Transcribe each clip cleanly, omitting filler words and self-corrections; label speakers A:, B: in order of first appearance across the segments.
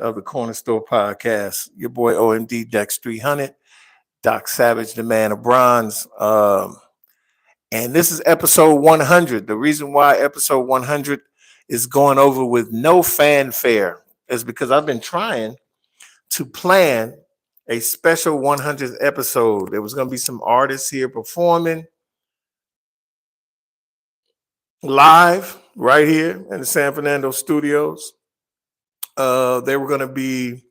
A: of the Corner Store Podcast. Your boy OMD Dex 300, Doc Savage, the man of bronze. And this is episode 100. The reason why episode 100 is going over with no fanfare is because I've been trying to plan a special 100th episode. There was going to be some artists here performing live right here in the San Fernando studios. They were going to be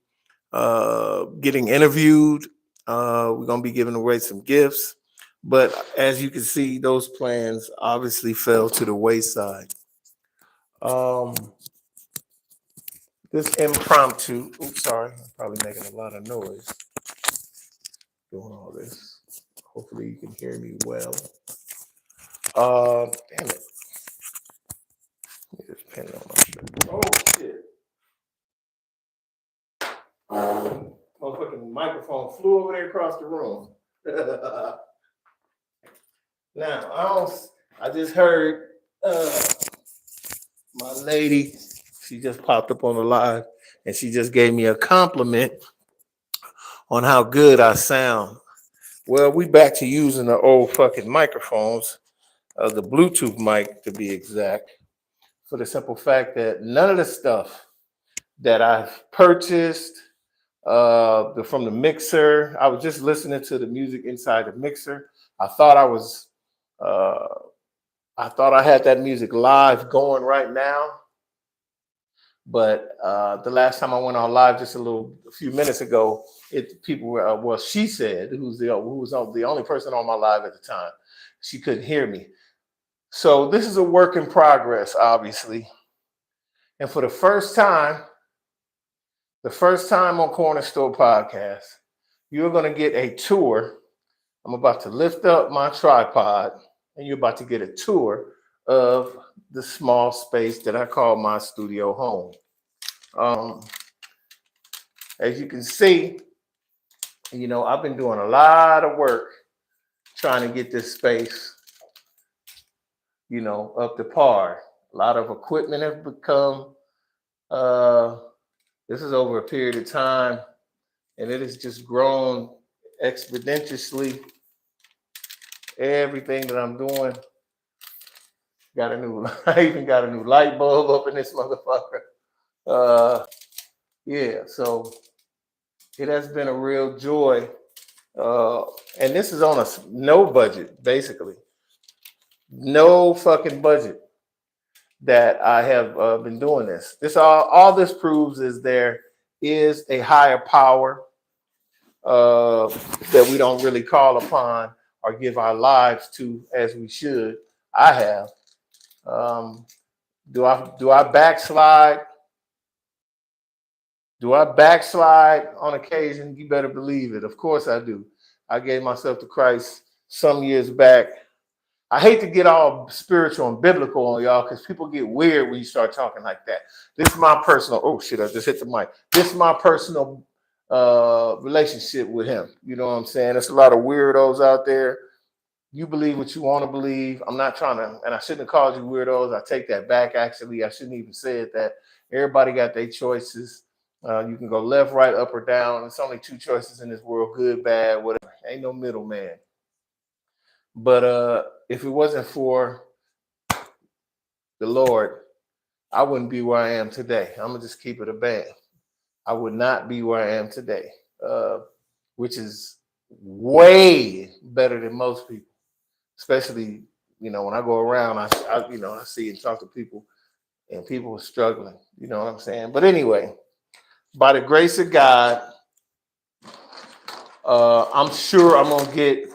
A: getting interviewed. We're going to be giving away some gifts. But as you can see, those plans obviously fell to the wayside. This impromptu, sorry, I'm probably making a lot of noise doing all this. Hopefully you can hear me well. Damn it. Let me just pin it on my shirt. Oh, shit. Motherfucking microphone flew over there across the room. Now, I just heard my lady, she just popped up on the live and she just gave me a compliment on how good I sound. Well, we back to using the old fucking microphones, the Bluetooth mic to be exact, for the simple fact that none of the stuff that I've purchased from the mixer, I was just listening to the music inside the mixer. I thought I had that music live going right now, but the last time I went on live, just a few minutes ago, people were well. She said, who was the only person on my live at the time, she couldn't hear me. So this is a work in progress, obviously, and for the first time on Corner Store Podcast, you're going to get a tour. I'm about to lift up my tripod, and you're about to get a tour of the small space that I call my studio home. As you can see, I've been doing a lot of work trying to get this space, up to par. A lot of equipment have become, this is over a period of time, and it has just grown exponentially. Everything that I'm doing, I even got a new light bulb up in this motherfucker. Yeah, so it has been a real joy. And this is on a no budget, basically. No fucking budget that I have been doing this. All this proves is there is a higher power that we don't really call upon or give our lives to as we should. I have. Do I backslide? Do I backslide on occasion? You better believe it. Of course I do. I gave myself to Christ some years back. I hate to get all spiritual and biblical on y'all because people get weird when you start talking like that. This is my personal, oh shit, I just hit the mic. This is my personal relationship with him. You know what I'm saying? There's a lot of weirdos out there. You believe what you want to believe. I'm not trying to, and I shouldn't have called you weirdos. I take that back, actually. I shouldn't even say it that. Everybody got their choices. You can go left, right, up, or down. It's only two choices in this world, good, bad, whatever. Ain't no middleman. But if it wasn't for the Lord, I wouldn't be where I am today. I'm going to just keep it a band. I would not be where I am today, which is way better than most people. Especially, when I go around, I see and talk to people, and people are struggling. You know what I'm saying? But anyway, by the grace of God, I'm sure I'm gonna get.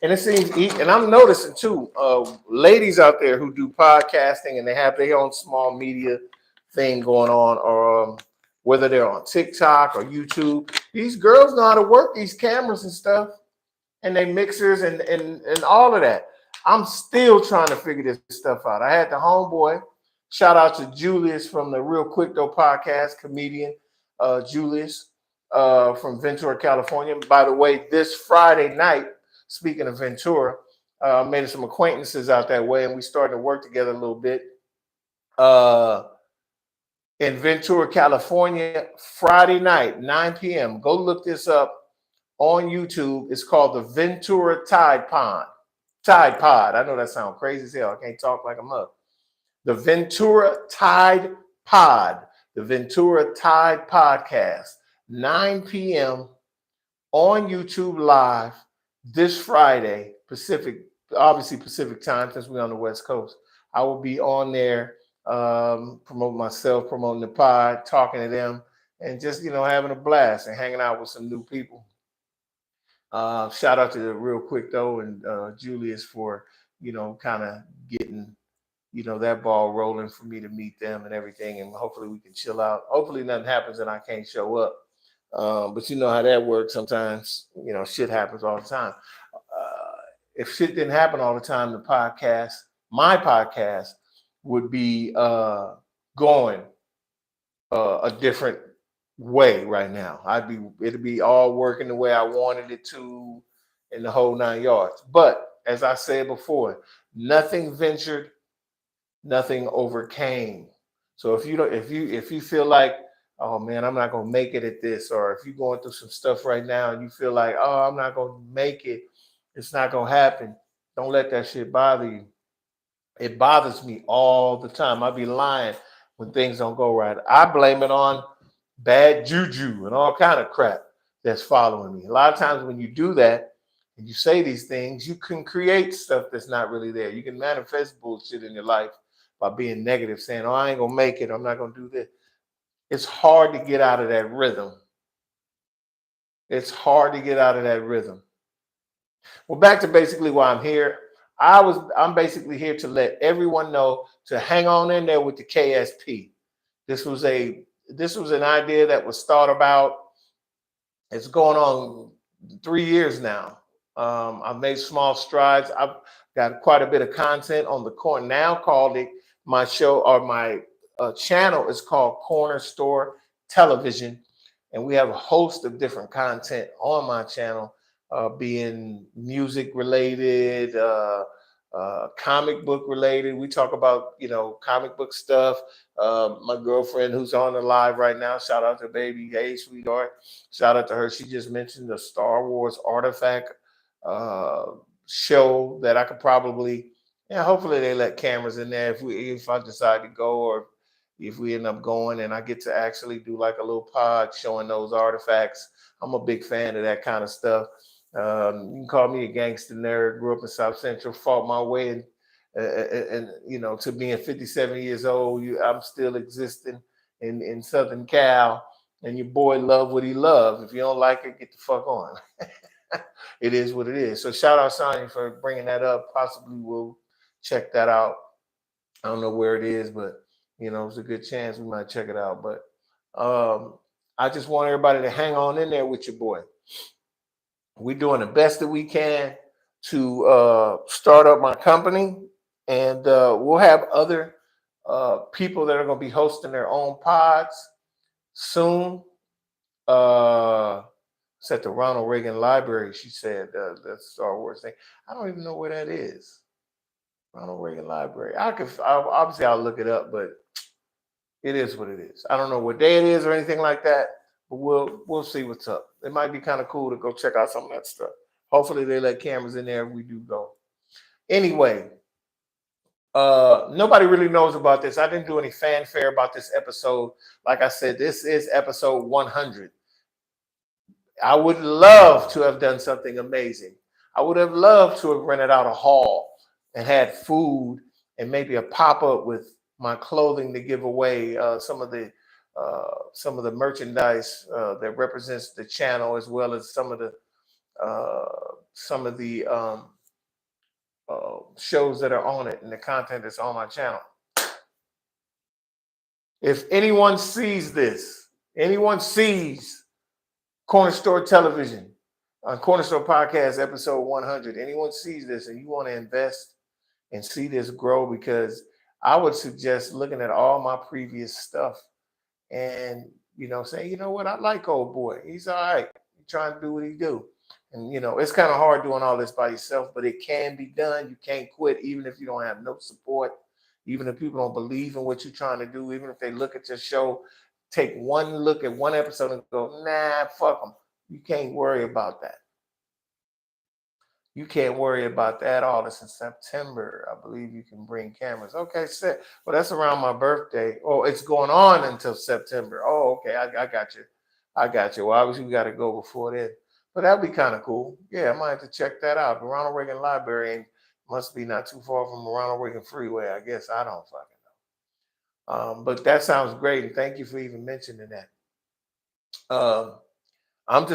A: And it seems, and I'm noticing too, ladies out there who do podcasting and they have their own small media thing going on, or whether they're on TikTok or YouTube, these girls know how to work these cameras and stuff. And they mixers and all of that. I'm still trying to figure this stuff out. I had the homeboy, shout out to Julius from the Real Quick Though podcast, comedian Julius from Ventura, California. By the way, this Friday night, speaking of Ventura, made some acquaintances out that way, and we started to work together a little bit. in Ventura, California, Friday night, 9 p.m. Go look this up on YouTube. It's called the Ventura Tide Pod. Tide Pod. I know that sounds crazy as hell. I can't talk like a mug. The Ventura Tide Pod. The Ventura Tide Podcast. 9 p.m. on YouTube Live this Friday, Pacific, obviously Pacific time, since we're on the West Coast. I will be on there promoting myself, promoting the pod, talking to them, and just, having a blast and hanging out with some new people. Shout out to the real quick though, and Julius for, kind of getting, that ball rolling for me to meet them and everything. And hopefully we can chill out. Hopefully nothing happens and I can't show up. But you know how that works sometimes, shit happens all the time. If shit didn't happen all the time, my podcast would be going a different way right now. It'd be all working the way I wanted it to in the whole 9 yards. But as I said before, nothing ventured, nothing overcame. So if you feel like, oh man, I'm not gonna make it at this, or if you're going through some stuff right now and you feel like, oh, I'm not gonna make it, it's not gonna happen, don't let that shit bother you. It bothers me all the time. I'd be lying when things don't go right. I blame it on bad juju and all kind of crap that's following me. A lot of times when you do that and you say these things, you can create stuff that's not really there. You can manifest bullshit in your life by being negative, saying, oh, I ain't gonna make it, I'm not gonna do this. It's hard to get out of that rhythm. It's hard to get out of that rhythm. Well, back to basically why I'm here. I'm basically here to let everyone know to hang on in there with the KSP. This was an idea that was thought about. It's going on 3 years now. I've made small strides. I've got quite a bit of content on the now called it my show, or my channel is called Corner Store Television, and we have a host of different content on my channel, being music related, comic book related. We talk about comic book stuff. My girlfriend who's on the live right now, shout out to baby, hey sweetheart, shout out to her. She just mentioned the Star Wars Artifact show that I could probably, hopefully they let cameras in there if I decide to go, or if we end up going and I get to actually do like a little pod showing those artifacts. I'm a big fan of that kind of stuff. You can call me a gangster nerd. Grew up in South Central, fought my way, and to being 57 years old, I'm still existing in Southern Cal. And your boy love what he loves. If you don't like it, get the fuck on. It is what it is. So shout out Sonya for bringing that up. Possibly we'll check that out. I don't know where it is, but it's a good chance we might check it out. But I just want everybody to hang on in there with your boy. We're doing the best that we can to start up my company, and we'll have other people that are going to be hosting their own pods soon. It's at the Ronald Reagan Library, she said, the Star Wars thing. I don't even know where that is. Ronald Reagan Library. Obviously I'll look it up, but it is what it is. I don't know what day it is or anything like that, but we'll see what's up. It might be kind of cool to go check out some of that stuff. Hopefully they let cameras in there if we do go. Anyway, nobody really knows about this. I didn't do any fanfare about this episode. Like I said, this is episode 100. I would love to have done something amazing. I would have loved to have rented out a hall and had food and maybe a pop-up with my clothing to give away, some of the merchandise that represents the channel, as well as some of the shows that are on it and the content that's on my channel. If anyone sees this, anyone sees Corner Store Television on Corner Store Podcast episode 100, anyone sees this and you want to invest and see this grow, because I would suggest looking at all my previous stuff and saying, you know what, I like old boy, he's all right, he's trying to do what he do. And it's kind of hard doing all this by yourself, but it can be done. You can't quit even if you don't have no support. Even if people don't believe in what you're trying to do, even if they look at your show, take one look at one episode and go, nah, fuck them. You can't worry about that. You can't worry about that. All this in September. I believe you can bring cameras. Okay, set. Well, that's around my birthday. Oh, it's going on until September. Oh, okay. I got you. I got you. Well, obviously, we got to go before then. But that'd be kind of cool. Yeah, I might have to check that out. The Ronald Reagan Library must be not too far from the Ronald Reagan Freeway. I guess I don't fucking know. But that sounds great. And thank you for even mentioning that. I'm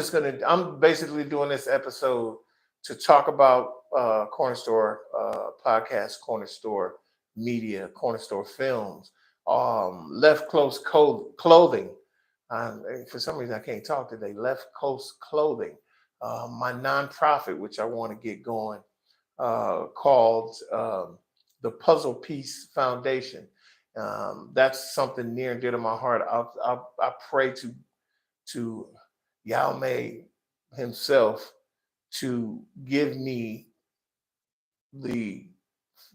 A: basically doing this episode to talk about Corner Store podcast, Corner Store Media, Corner Store Films, Left Close Clothing. For some reason, I can't talk today. Left Close Clothing, my nonprofit, which I want to get going, called the Puzzle Piece Foundation. That's something near and dear to my heart. I pray to Yahweh himself to give me the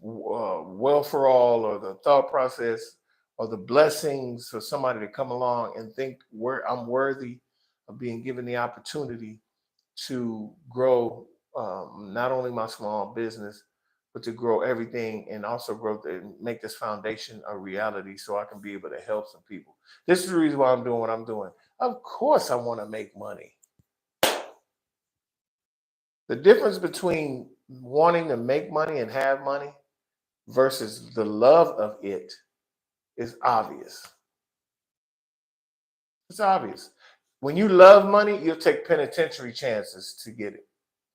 A: well for all, or the thought process, or the blessings for somebody to come along and think I'm worthy of being given the opportunity to grow not only my small business, but to grow everything, and also grow and make this foundation a reality so I can be able to help some people. This is the reason why I'm doing what I'm doing. Of course, I want to make money. The difference between wanting to make money and have money versus the love of it is obvious. It's obvious. When you love money, you'll take penitentiary chances to get it.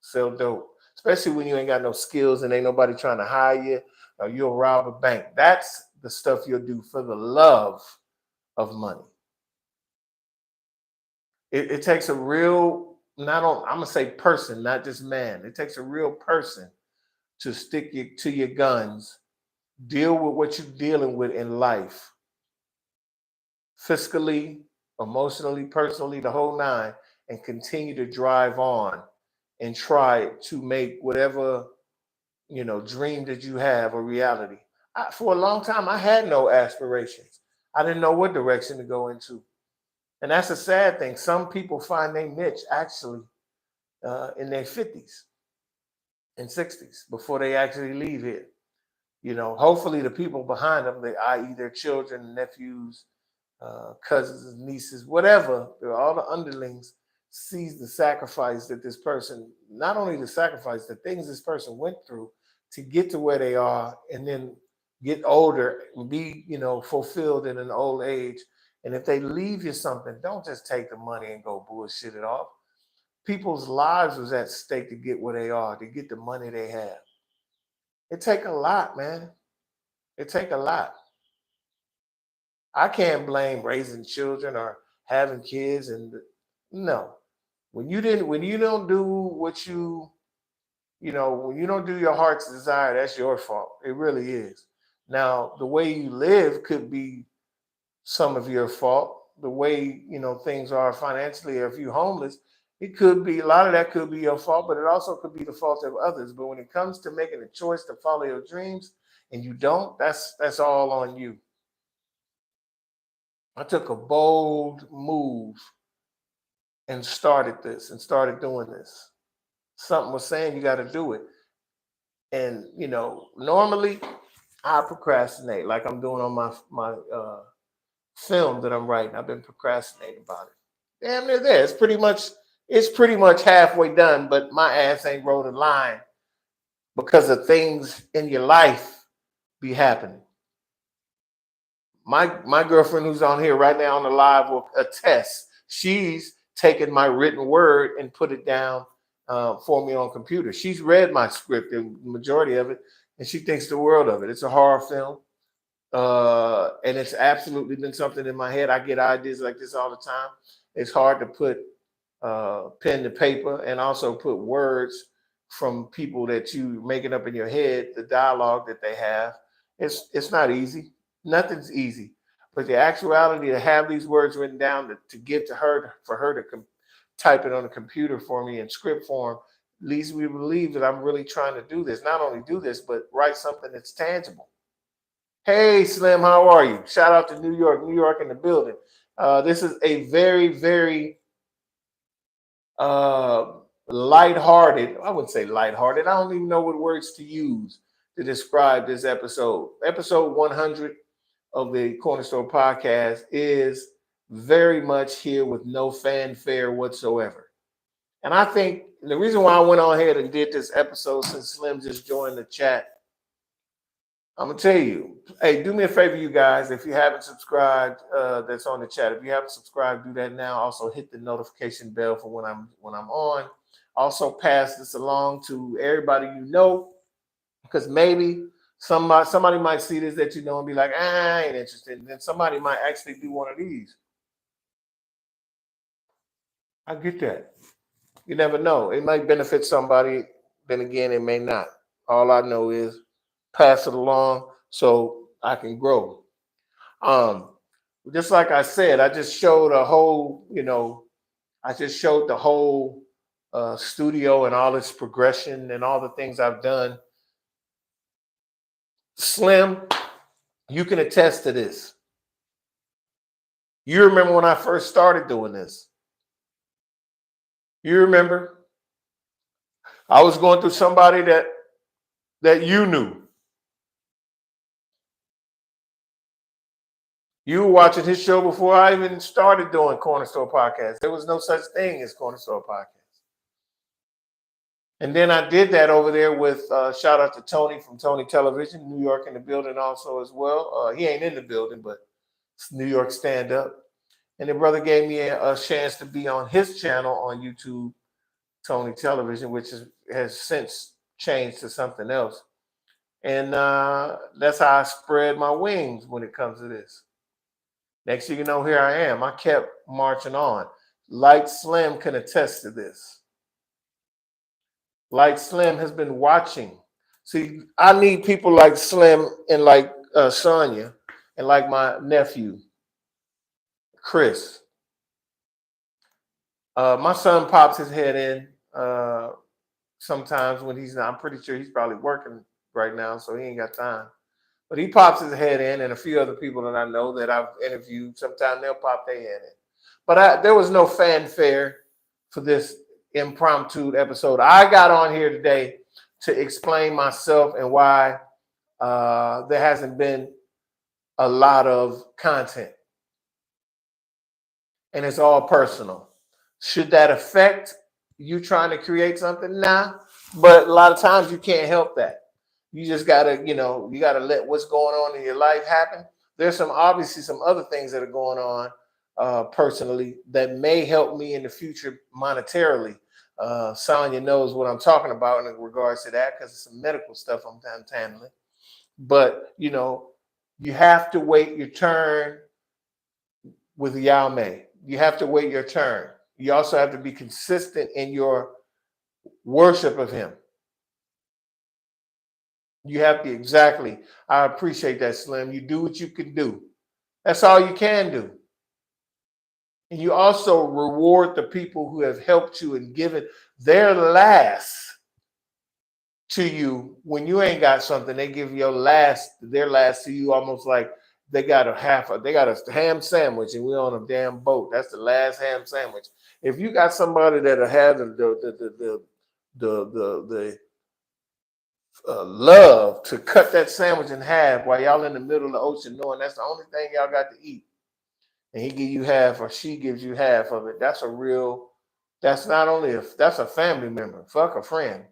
A: Sell dope, especially when you ain't got no skills and ain't nobody trying to hire you, or you'll rob a bank. That's the stuff you'll do for the love of money. It takes a real, I'm gonna say person, not just man. It takes a real person to stick to your guns, deal with what you're dealing with in life, fiscally, emotionally, personally, the whole nine, and continue to drive on and try to make whatever dream that you have a reality. For a long time, I had no aspirations. I didn't know what direction to go into. And that's a sad thing. Some people find their niche actually in their 50s and 60s before they actually leave here. Hopefully the people behind them, i.e. their children, nephews, cousins, nieces, whatever, all the underlings, sees the sacrifice that this person, not only the sacrifice, the things this person went through to get to where they are, and then get older and be, fulfilled in an old age. And if they leave you something, don't just take the money and go bullshit it off. People's lives was at stake to get where they are, to get the money they have. It take a lot, man. It take a lot. I can't blame raising children or having kids, and no. When you don't do what when you don't do your heart's desire, that's your fault. It really is. Now, the way you live could be some of your fault. The way, things are financially, or if you're homeless, it could be, a lot of that could be your fault, but it also could be the fault of others. But when it comes to making a choice to follow your dreams and you don't, that's all on you. I took a bold move and started doing this. Something was saying you got to do it. And, normally I procrastinate, like I'm doing on my film that I'm writing. I've been procrastinating about it. Damn near there. It's pretty much halfway done, but my ass ain't wrote a line because of things in your life be happening. My girlfriend, who's on here right now on the live, will attest. She's taken my written word and put it down for me on computer. She's read my script, the majority of it, and she thinks the world of it. It's a horror film. And it's absolutely been something in my head. I get ideas like this all the time. It's hard to put pen to paper and also put words from people that you making up in your head, the dialogue that they have. It's not easy. Nothing's easy. But the actuality to have these words written down to give to her, for her to type it on a computer for me in script form, leads me to believe that I'm really trying to do this. Not only do this, but write something that's tangible. Hey, Slim, how are you? Shout out to New York, New York in the building. This is a very, very uh, lighthearted. I wouldn't say lighthearted. I don't even know what words to use to describe this episode. Episode 100 of the Corner Store podcast is very much here with no fanfare whatsoever. And I think the reason why I went on ahead and did this episode, since Slim just joined the chat, I'm gonna tell you, hey, do me a favor, you guys. If you haven't subscribed, that's on the chat. If you haven't subscribed, do that now. Also, hit the notification bell for when I'm on. Also, pass this along to everybody you know, because maybe somebody might see this that you know and be like, I ain't interested. And then somebody might actually do one of these. I get that. You never know. It might benefit somebody. Then again, it may not. All I know is pass it along so I can grow. Um, just like I said, I just showed a whole, I just showed the whole studio and all its progression and all the things I've done. Slim, you can attest to this. You remember when I first started doing this? You remember? I was going through somebody that you knew. You were watching his show before I even started doing Corner Store Podcast. There was no such thing as Corner Store Podcast. And then I did that over there with shout out to Tony from Tony Television, New York in the building also as well. He ain't in the building, but it's New York Stand Up. And the brother gave me a chance to be on his channel on YouTube, Tony Television, which has since changed to something else. And that's how I spread my wings when it comes to this. Next thing you know, here I am. I kept marching on. Light Slim can attest to this. Light Slim has been watching. See, I need people like Slim and like Sonia and like my nephew, Chris. My son pops his head in sometimes when he's not. I'm pretty sure he's probably working right now, so he ain't got time. But he pops his head in, and a few other people that I know that I've interviewed, sometimes they'll pop their head in. But there was no fanfare for this impromptu episode. I got on here today to explain myself and why there hasn't been a lot of content. And it's all personal. Should that affect you trying to create something? Nah. But a lot of times you can't help that. You just gotta, you gotta let what's going on in your life happen. There's obviously some other things that are going on personally that may help me in the future monetarily. Sonya knows what I'm talking about in regards to that because it's some medical stuff I'm handling. But you have to wait your turn with Yahweh. You have to wait your turn. You also have to be consistent in your worship of him. You have to, exactly. I appreciate that, Slim. You do what you can do. That's all you can do. And you also reward the people who have helped you and given their last to you. When you ain't got something, they give their last to you, almost like they got a ham sandwich and we're on a damn boat. That's the last ham sandwich. If you got somebody that'll have the love to cut that sandwich in half while y'all in the middle of the ocean, knowing that's the only thing y'all got to eat, and he give you half or she gives you half of it, that's a family member. Fuck a friend.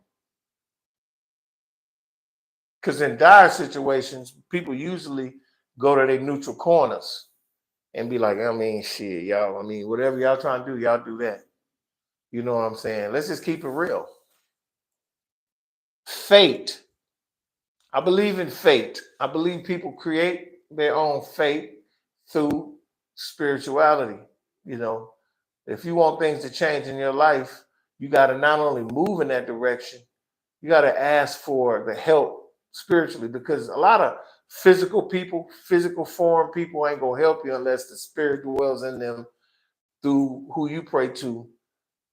A: Because in dire situations, people usually go to their neutral corners and be like, shit, y'all, whatever y'all trying to do, y'all do that. You know what I'm saying? Let's just keep it real. Fate. I believe in fate. I believe people create their own fate through spirituality. If you want things to change in your life, you got to not only move in that direction, you got to ask for the help spiritually, because a lot of physical form people ain't going to help you unless the spirit dwells in them through who you pray to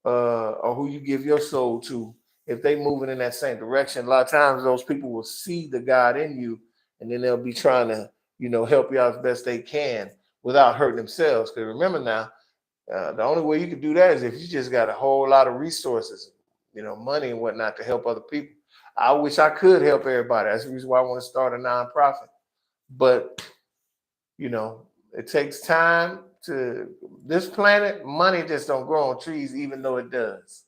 A: or who you give your soul to. If they moving in that same direction, a lot of times those people will see the God in you, and then they'll be trying to help you out as best they can without hurting themselves. Because remember now, the only way you can do that is if you just got a whole lot of resources, money and whatnot to help other people. I wish I could help everybody. That's the reason why I want to start a nonprofit. But, it takes time to this planet. Money just don't grow on trees, even though it does.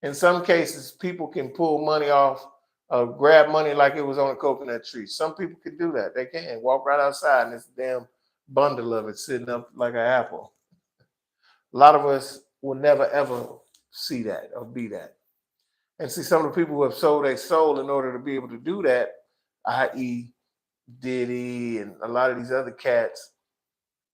A: In some cases, people can pull money off, grab money like it was on a coconut tree. Some people can do that. They can walk right outside and it's a damn bundle of it sitting up like an apple. A lot of us will never, ever see that or be that. And see, some of the people who have sold their soul in order to be able to do that, i.e., Diddy and a lot of these other cats,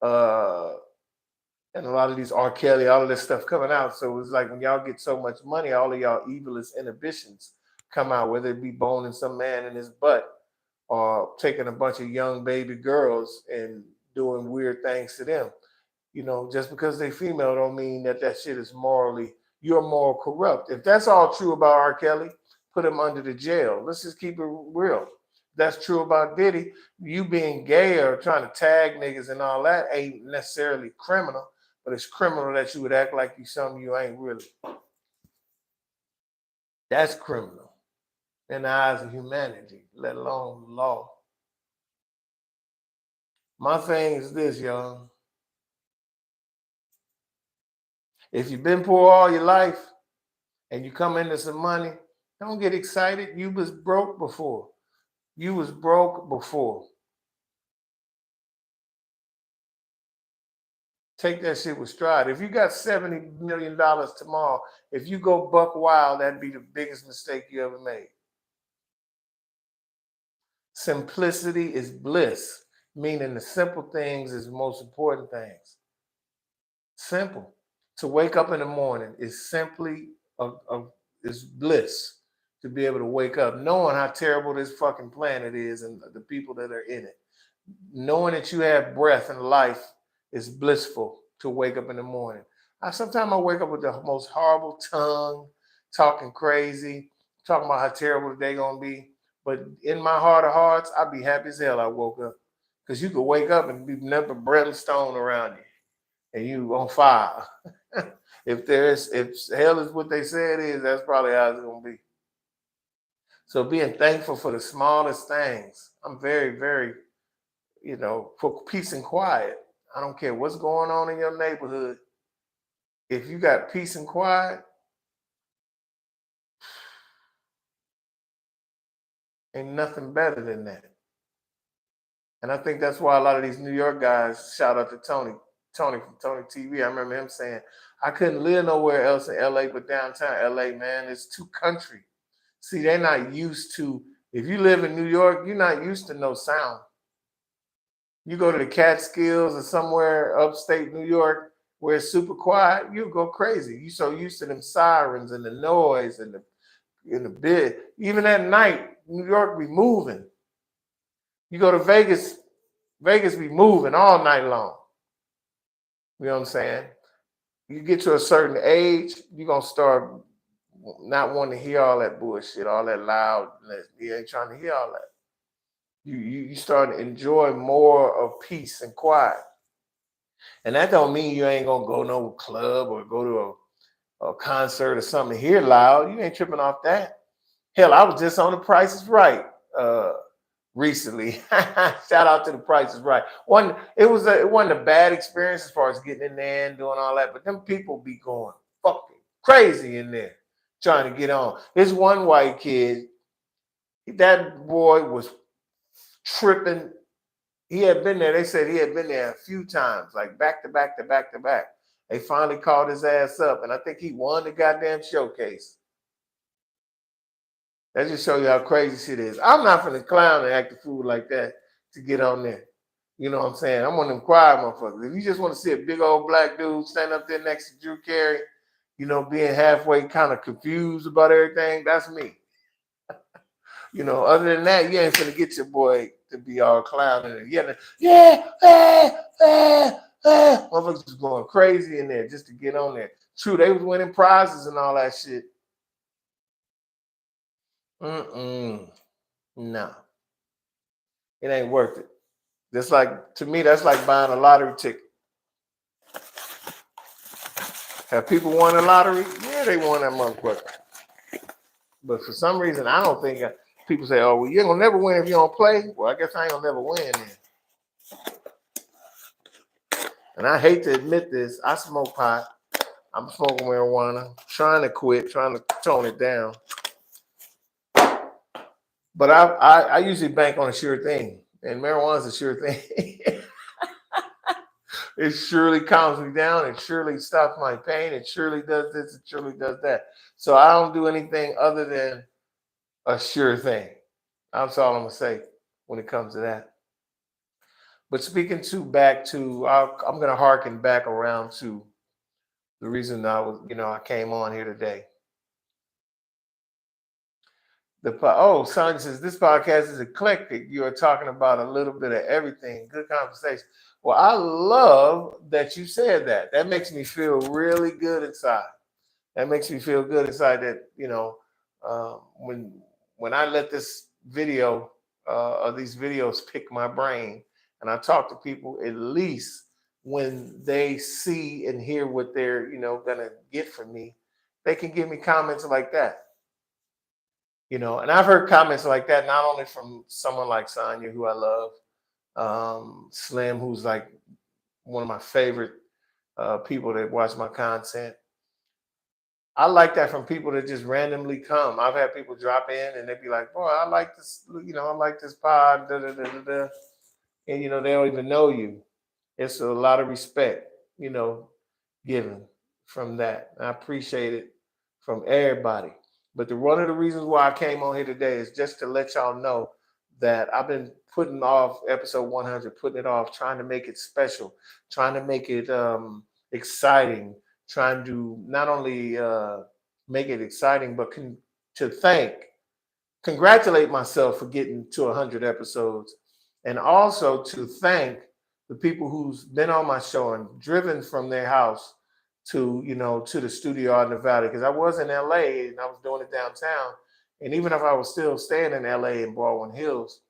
A: and a lot of these R. Kelly, all of this stuff coming out. So it's like when y'all get so much money, all of y'all evilest inhibitions come out, whether it be boning some man in his butt or taking a bunch of young baby girls and doing weird things to them. Just because they female don't mean that shit is you're moral corrupt. If that's all true about R. Kelly, put him under the jail. Let's just keep it real. That's true about Diddy. You being gay or trying to tag niggas and all that ain't necessarily criminal, but it's criminal that you would act like you something you ain't really. That's criminal in the eyes of humanity, let alone the law. My thing is this, y'all. If you've been poor all your life and you come into some money, don't get excited. You was broke before. Take that shit with stride. If you got $70 million tomorrow, if you go buck wild, that'd be the biggest mistake you ever made. Simplicity is bliss, meaning the simple things is the most important things. Simple. To wake up in the morning is simply is bliss. To be able to wake up, knowing how terrible this fucking planet is and the people that are in it. Knowing that you have breath and life is blissful to wake up in the morning. Sometimes I wake up with the most horrible tongue, talking crazy, talking about how terrible the day gonna be. But in my heart of hearts, I'd be happy as hell I woke up. Because you could wake up and be nothing but brimstone around you. And you on fire. If hell is what they say it is, that's probably how it's gonna be. So being thankful for the smallest things. I'm very, very, for peace and quiet. I don't care what's going on in your neighborhood. If you got peace and quiet, ain't nothing better than that. And I think that's why a lot of these New York guys, shout out to Tony from Tony TV. I remember him saying, I couldn't live nowhere else in LA but downtown LA, man. It's too country. See, they're not used to, if you live in New York, you're not used to no sound. You go to the Catskills or somewhere upstate New York where it's super quiet, you'll go crazy. You're so used to them sirens and the noise and the bit. Even at night, New York be moving. You go to Vegas be moving all night long. You know what I'm saying? You get to a certain age, you're going to start not wanting to hear all that bullshit, all that loud. You ain't trying to hear all that. You start to enjoy more of peace and quiet. And that don't mean you ain't going to go no club or go to a concert or something to hear loud. You ain't tripping off that. Hell, I was just on The Price is Right recently. Shout out to The Price is Right. It wasn't a bad experience as far as getting in there and doing all that, but them people be going fucking crazy in there trying to get on. This one white kid, that boy was tripping. He had been there. They said he had been there a few times, like back to back to back to back. They finally called his ass up, and I think he won the goddamn showcase. That just show you how crazy shit is. I'm not finna clown and act a fool like that to get on there. You know what I'm saying? I'm one of them quiet motherfuckers. If you just want to see a big old black dude stand up there next to Drew Carey, being halfway kind of confused about everything, that's me. Other than that, you ain't finna get your boy to be all clowning and yelling, motherfuckers was going crazy in there just to get on there. True, they was winning prizes and all that shit. No. It ain't worth it. That's like, to me, that's like buying a lottery ticket. Have people won the lottery? Yeah, they won that motherfucker. But for some reason, I don't think people say, "Oh, well, you ain't gonna never win if you don't play." Well, I guess I ain't gonna never win then. And I hate to admit this, I smoke pot. I'm smoking marijuana, trying to quit, trying to tone it down. But I usually bank on a sure thing, and marijuana is a sure thing. It surely calms me down. It surely stops my pain. It surely does this. It surely does that. So I don't do anything other than a sure thing. That's all I'm gonna say when it comes to that. But speaking to back to, I'm gonna harken back around to the reason I came on here today. Son says this podcast is eclectic. You are talking about a little bit of everything. Good conversation. Well, I love that you said that. That makes me feel really good inside. That makes me feel good inside that, when I let this video or these videos pick my brain and I talk to people, at least when they see and hear what they're, gonna get from me, they can give me comments like that. And I've heard comments like that not only from someone like Sonya, who I love, Slim, who's like one of my favorite people that watch my content. I like that from people that just randomly come. I've had people drop in and they'd be like, "Boy, I like this. I like this pod." Da, da, da, da, da. And they don't even know you. It's a lot of respect, given from that. I appreciate it from everybody. But one of the reasons why I came on here today is just to let y'all know that I've been putting off episode 100, putting it off, trying to make it special, trying to make it exciting, trying to not only make it exciting, but to congratulate myself for getting to 100 episodes, and also to thank the people who's been on my show and driven from their house to the studio out in the valley, because I was in LA and I was doing it downtown. And even if I was still staying in LA in Baldwin Hills,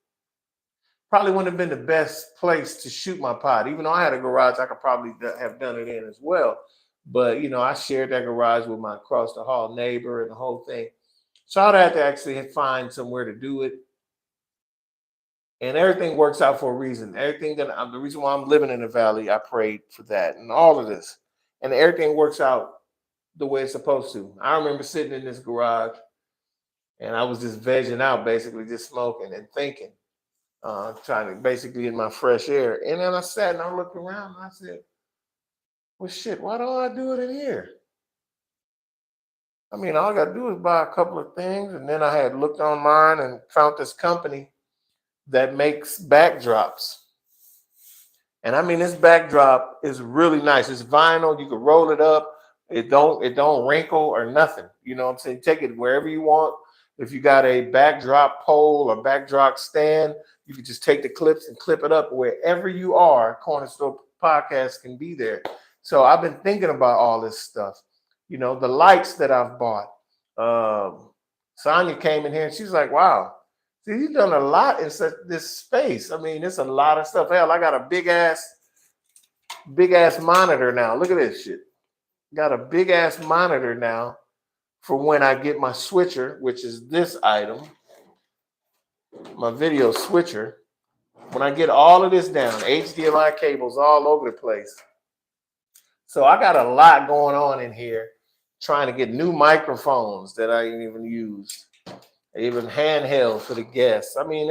A: probably wouldn't have been the best place to shoot my pod. Even though I had a garage, I could probably have done it in as well. But I shared that garage with my across the hall neighbor and the whole thing. So I'd have to actually find somewhere to do it. And everything works out for a reason. The reason why I'm living in the valley, I prayed for that and all of this. And everything works out the way it's supposed to. I remember sitting in this garage and I was just vegging out, basically just smoking and thinking, trying to basically get my fresh air. And then I sat and I looked around and I said, well, shit, why don't I do it in here? I mean, all I got to do is buy a couple of things. And then I had looked online and found this company that makes backdrops. And I mean, this backdrop is really nice. It's vinyl. You can roll it up. It don't wrinkle or nothing. You know what I'm saying? Take it wherever you want. If you got a backdrop pole or backdrop stand, you can just take the clips and clip it up wherever you are. Corner Store Podcast can be there. So I've been thinking about all this stuff. The lights that I've bought. Sonya came in here and she's like, "Wow, see, you've done a lot in this space. I mean, it's a lot of stuff. Hell, I got a big ass monitor now. Look at this shit. Got a big ass monitor now for when I get my switcher, which is this item, my video switcher. When I get all of this down, HDMI cables all over the place. So I got a lot going on in here, trying to get new microphones that I ain't even used, even handheld for the guests. I mean,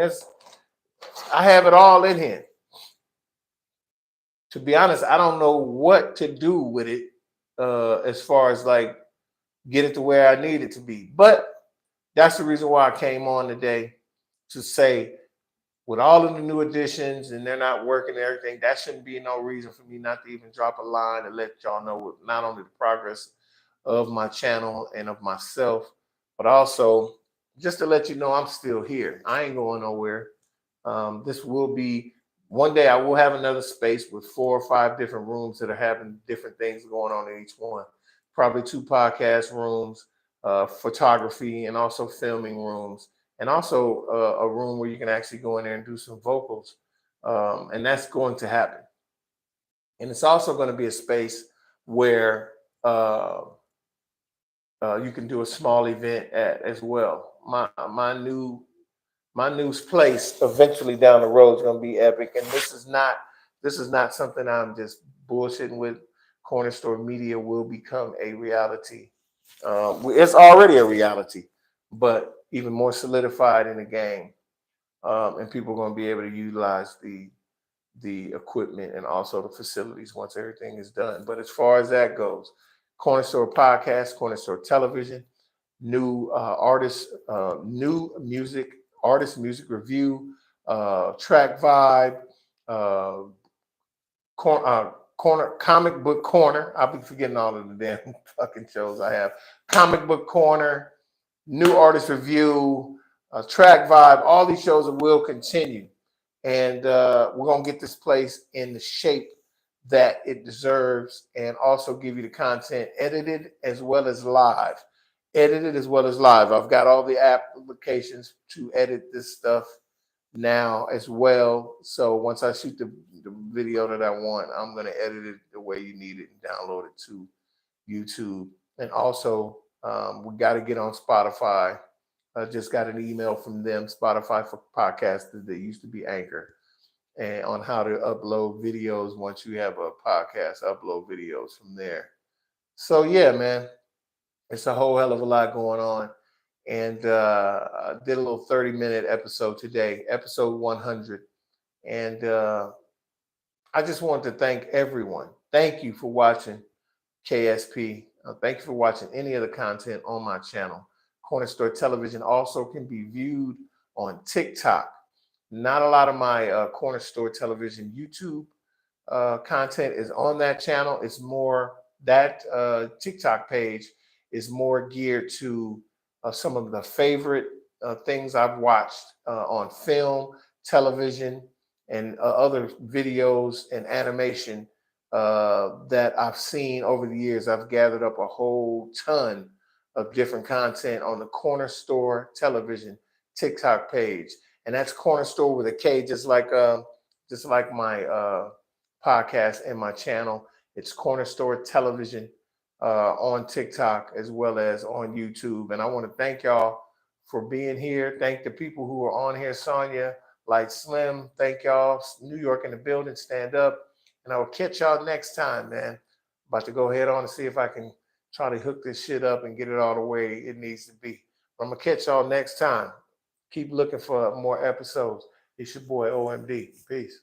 A: I have it all in here. To be honest, I don't know what to do with it as far as like get it to where I need it to be. But that's the reason why I came on today, to say, with all of the new additions and they're not working and everything, that shouldn't be no reason for me not to even drop a line and let y'all know not only the progress of my channel and of myself, but also just to let you know I'm still here. I ain't going nowhere. This will be, one day I will have another space with 4 or 5 different rooms that are having different things going on in each one. Probably 2 podcast rooms, photography, and also filming rooms. and also a room where you can actually go in there and do some vocals. And that's going to happen. And it's also going to be a space where you can do a small event at as well. My new place eventually down the road is going to be epic, and this is not something I'm just bullshitting with. Corner Store Media will become a reality. It's already a reality, but even more solidified in the game, and people are going to be able to utilize the equipment and also the facilities once everything is done. But as far as that goes, Corner Store Podcast, Corner Store Television, new artists, new music, artist music review, track vibe, uh, corner comic book corner. I'll be forgetting all of the damn fucking shows I have. Comic book corner, new artist review, track vibe. All these shows will continue, and we're gonna get this place in the shape that it deserves, and also give you the content edited as well as live. Edited as well as live. I've got all the applications to edit this stuff now as well. So once I shoot the video that I want, I'm going to edit it the way you need it and download it to YouTube. And also, we got to get on Spotify. I just got an email from them, Spotify for podcasters that used to be Anchor, and on how to upload videos once you have a podcast, upload videos from there. So yeah, man, it's a whole hell of a lot going on. And I did a little 30-minute episode today, episode 100. And I just want to thank everyone. Thank you for watching KSP. Thank you for watching any of the content on my channel. Corner Store Television also can be viewed on TikTok. Not a lot of my Corner Store Television YouTube content is on that channel. It's more that TikTok page is more geared to some of the favorite things I've watched on film, television, and other videos and animation that I've seen over the years. I've gathered up a whole ton of different content on the Corner Store Television TikTok page, and that's Corner Store with a K, just like my podcast and my channel. It's Corner Store Television on TikTok as well as on YouTube. And I want to thank y'all for being here. Thank the people who are on here, Sonya, Light Slim. Thank y'all. New York in the building, stand up. And I will catch y'all next time, man. About to go ahead on and see if I can try to hook this shit up and get it all the way it needs to be. But I'm going to catch y'all next time. Keep looking for more episodes. It's your boy OMD. Peace.